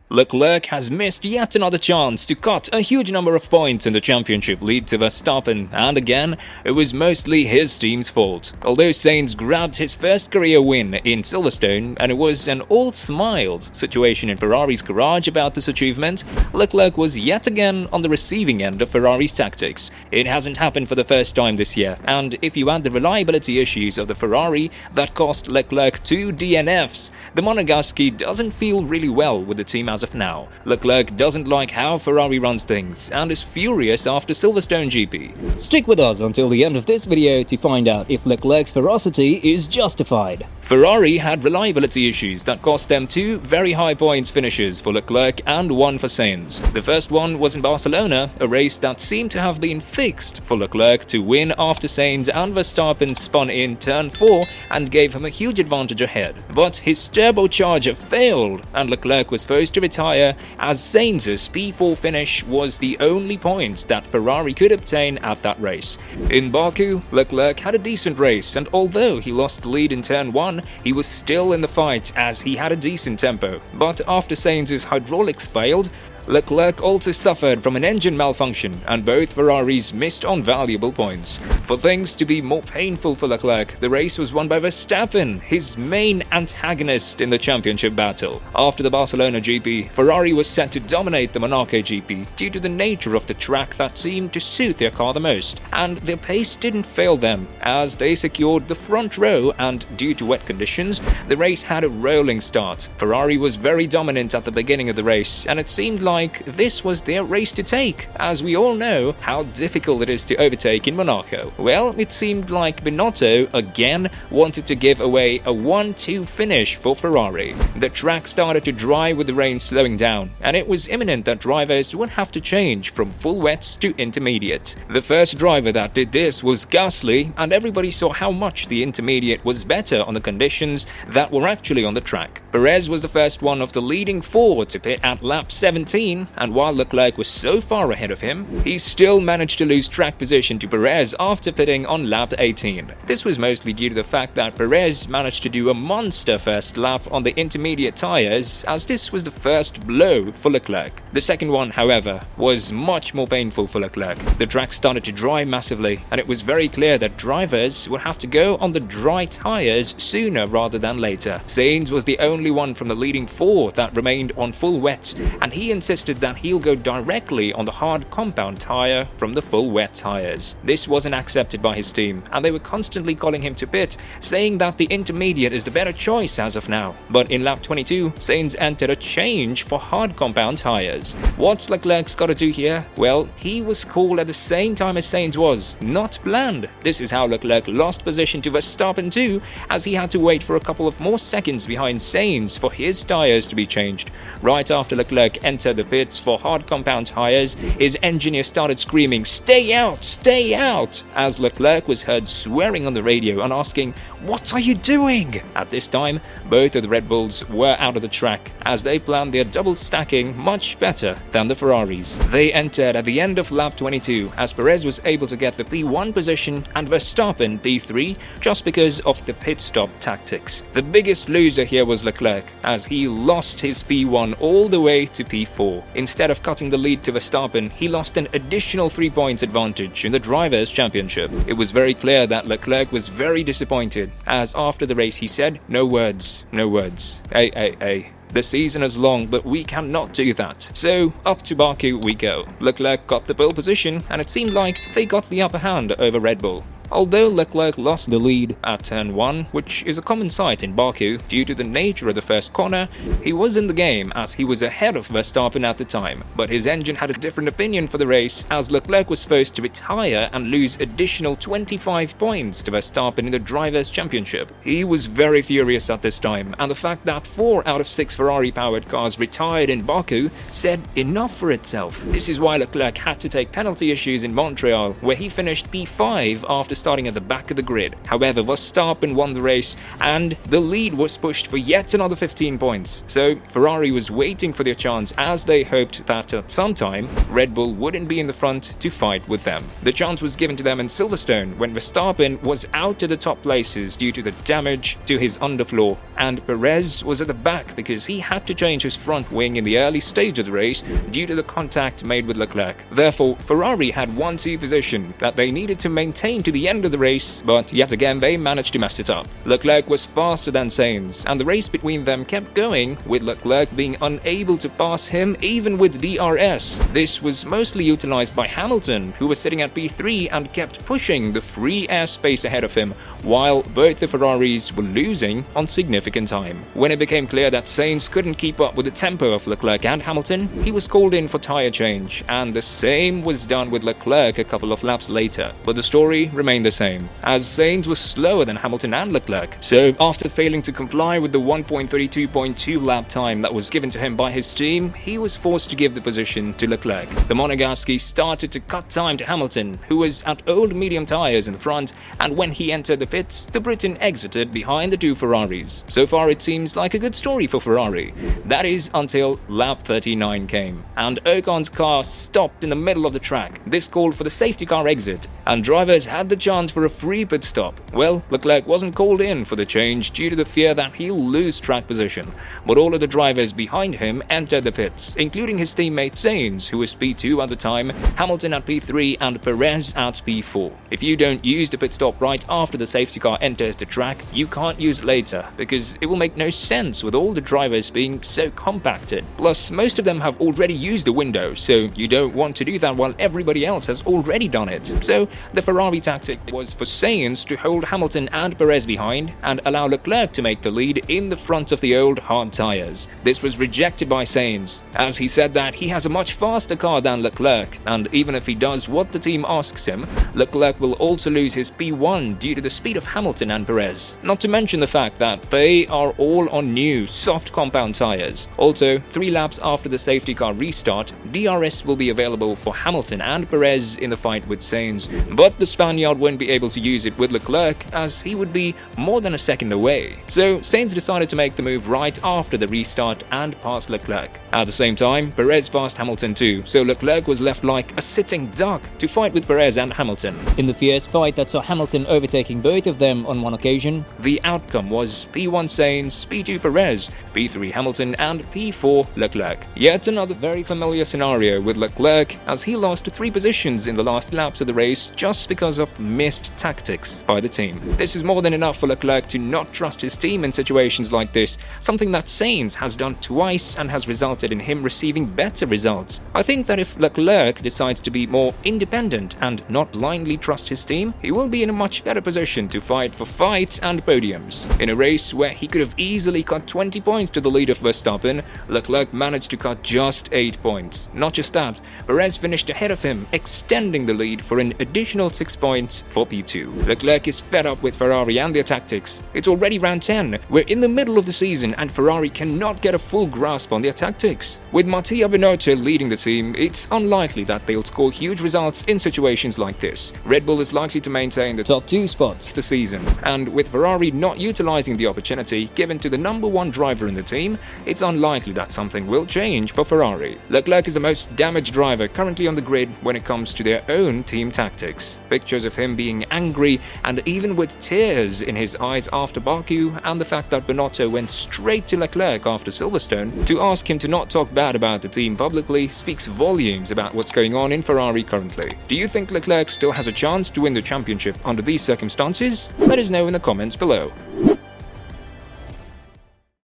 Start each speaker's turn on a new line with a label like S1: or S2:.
S1: Leclerc has missed yet another chance to cut a huge number of points in the championship lead to Verstappen, and again, it was mostly his team's fault. Although Sainz grabbed his first career win in Silverstone, and it was an all-smiles situation in Ferrari's garage about this achievement, Leclerc was yet again on the receiving end of Ferrari's tactics. It hasn't happened for the first time this year, and if you add the reliability issues of the Ferrari that cost Leclerc 2 DNFs, the Monegasque doesn't feel really well with the team as of now. Leclerc doesn't like how Ferrari runs things and is furious after Silverstone GP.
S2: Stick with us until the end of this video to find out if Leclerc's ferocity is justified.
S1: Ferrari had reliability issues that cost them 2 very high points finishes for Leclerc and 1 for Sainz. The first one was in Barcelona, a race that seemed to have been fixed for Leclerc to win after Sainz and Verstappen spun in turn 4 and gave him a huge advantage ahead. But his turbocharger failed and Leclerc was forced to retire as Sainz's P4 finish was the only points that Ferrari could obtain at that race. In Baku, Leclerc had a decent race, and although he lost the lead in turn 1, he was still in the fight as he had a decent tempo. But after Sainz's hydraulics failed, Leclerc also suffered from an engine malfunction, and both Ferraris missed on valuable points. For things to be more painful for Leclerc, the race was won by Verstappen, his main antagonist in the championship battle. After the Barcelona GP, Ferrari was set to dominate the Monaco GP due to the nature of the track that seemed to suit their car the most, and their pace didn't fail them, as they secured the front row, and due to wet conditions, the race had a rolling start. Ferrari was very dominant at the beginning of the race, and it seemed like this was their race to take, as we all know how difficult it is to overtake in Monaco. Well, it seemed like Binotto again wanted to give away a 1-2 finish for Ferrari. The track started to dry with the rain slowing down, and it was imminent that drivers would have to change from full wets to intermediate. The first driver that did this was Gasly, and everybody saw how much the intermediate was better on the conditions that were actually on the track. Perez was the first one of the leading 4 to pit at lap 17, and while Leclerc was so far ahead of him, he still managed to lose track position to Perez after pitting on lap 18. This was mostly due to the fact that Perez managed to do a monster first lap on the intermediate tires, as this was the first blow for Leclerc. The second one, however, was much more painful for Leclerc. The track started to dry massively, and it was very clear that drivers would have to go on the dry tires sooner rather than later. Sainz was the only one from the leading 4 that remained on full wets, and he insisted that he'll go directly on the hard compound tire from the full wet tires. This wasn't accepted by his team, and they were constantly calling him to pit, saying that the intermediate is the better choice as of now. But in lap 22, Sainz entered a change for hard compound tires. What's Leclerc's got to do here? Well, he was cool at the same time as Sainz was, not planned. This is how Leclerc lost position to Verstappen too, as he had to wait for a couple of more seconds behind Sainz for his tires to be changed. Right after Leclerc entered the pits for hard compound tires, his engineer started screaming, "Stay out! Stay out!" as Leclerc was heard swearing on the radio and asking, "What are you doing?" At this time, both of the Red Bulls were out of the track, as they planned their double stacking much better than the Ferraris. They entered at the end of lap 22, as Perez was able to get the P1 position and Verstappen P3 just because of the pit stop tactics. The biggest loser here was Leclerc, as he lost his P1 all the way to P4. Instead of cutting the lead to Verstappen, he lost an additional 3 points advantage in the Drivers' Championship. It was very clear that Leclerc was very disappointed, as after the race he said, "No words, no words. Hey. The season is long, but we cannot do that." So, up to Baku we go. Leclerc got the pole position, and it seemed like they got the upper hand over Red Bull. Although Leclerc lost the lead at turn 1, which is a common sight in Baku due to the nature of the first corner, he was in the game as he was ahead of Verstappen at the time. But his engine had a different opinion for the race, as Leclerc was forced to retire and lose additional 25 points to Verstappen in the Drivers' Championship. He was very furious at this time, and the fact that 4 out of 6 Ferrari-powered cars retired in Baku said enough for itself. This is why Leclerc had to take penalty issues in Montreal, where he finished P5 after starting at the back of the grid. However, Verstappen won the race and the lead was pushed for yet another 15 points. So Ferrari was waiting for their chance, as they hoped that at some time Red Bull wouldn't be in the front to fight with them. The chance was given to them in Silverstone when Verstappen was out of the top places due to the damage to his underfloor, and Perez was at the back because he had to change his front wing in the early stage of the race due to the contact made with Leclerc. Therefore, Ferrari had 1-2 position that they needed to maintain to the end of the race, but yet again they managed to mess it up. Leclerc was faster than Sainz, and the race between them kept going, with Leclerc being unable to pass him even with DRS. This was mostly utilized by Hamilton, who was sitting at P3 and kept pushing the free airspace ahead of him, while both the Ferraris were losing on significant time. When it became clear that Sainz couldn't keep up with the tempo of Leclerc and Hamilton, he was called in for tyre change, and the same was done with Leclerc a couple of laps later. But the story remained the same, as Sainz was slower than Hamilton and Leclerc. So after failing to comply with the 1.32.2 lap time that was given to him by his team, he was forced to give the position to Leclerc. The Monegasque started to cut time to Hamilton, who was at old medium tyres in the front, and when he entered the pits, the Briton exited behind the two Ferraris. So far it seems like a good story for Ferrari. That is until lap 39 came, and Ocon's car stopped in the middle of the track. This called for the safety car exit, and drivers had the chance for a free pit stop. Well, Leclerc wasn't called in for the change due to the fear that he'll lose track position, but all of the drivers behind him entered the pits, including his teammate Sainz, who was P2 at the time, Hamilton at P3 and Perez at P4. If you don't use the pit stop right after the safety car enters the track, you can't use it later, because it will make no sense with all the drivers being so compacted. Plus, most of them have already used the window, so you don't want to do that while everybody else has already done it. So the Ferrari tactic was for Sainz to hold Hamilton and Perez behind and allow Leclerc to make the lead in the front of the old hard tyres. This was rejected by Sainz, as he said that he has a much faster car than Leclerc, and even if he does what the team asks him, Leclerc will also lose his P1 due to the speed of Hamilton and Perez. Not to mention the fact that they are all on new, soft compound tyres. Also, 3 laps after the safety car restart, DRS will be available for Hamilton and Perez in the fight with Sainz, but the Spaniard won't be able to use it with Leclerc, as he would be more than a second away. So Sainz decided to make the move right after the restart and pass Leclerc. At the same time, Perez passed Hamilton too, so Leclerc was left like a sitting duck to fight with Perez and Hamilton.
S2: In the fierce fight that saw Hamilton overtaking both of them on one occasion,
S1: the outcome was P1 Sainz, P2 Perez, P3 Hamilton and P4 Leclerc. Yet another very familiar scenario with Leclerc, as he lost 3 positions in the last laps of the race just because of missed tactics by the team. This is more than enough for Leclerc to not trust his team in situations like this, something that Sainz has done twice and has resulted in him receiving better results. I think that if Leclerc decides to be more independent and not blindly trust his team, he will be in a much better position to fight for fights and podiums. In a race where he could have easily cut 20 points to the lead of Verstappen, Leclerc managed to cut just 8 points. Not just that, Perez finished ahead of him, extending the lead for an additional 6 points for P2. Leclerc is fed up with Ferrari and their tactics. It's already round 10. We're in the middle of the season and Ferrari cannot get a full grasp on their tactics. With Mattia Binotto leading the team, it's unlikely that they'll score huge results in situations like this. Red Bull is likely to maintain the
S2: top 2 spots
S1: the season, and with Ferrari not utilizing the opportunity given to the number 1 driver in the team, it's unlikely that something will change for Ferrari. Leclerc is the most damaged driver currently on the grid when it comes to their own team tactics. Pictures of him being angry and even with tears in his eyes after Baku, and the fact that Binotto went straight to Leclerc after Silverstone to ask him to not talk bad about the team publicly, speaks volumes about what's going on in Ferrari currently. Do you think Leclerc still has a chance to win the championship under these circumstances? Let us know in the comments below.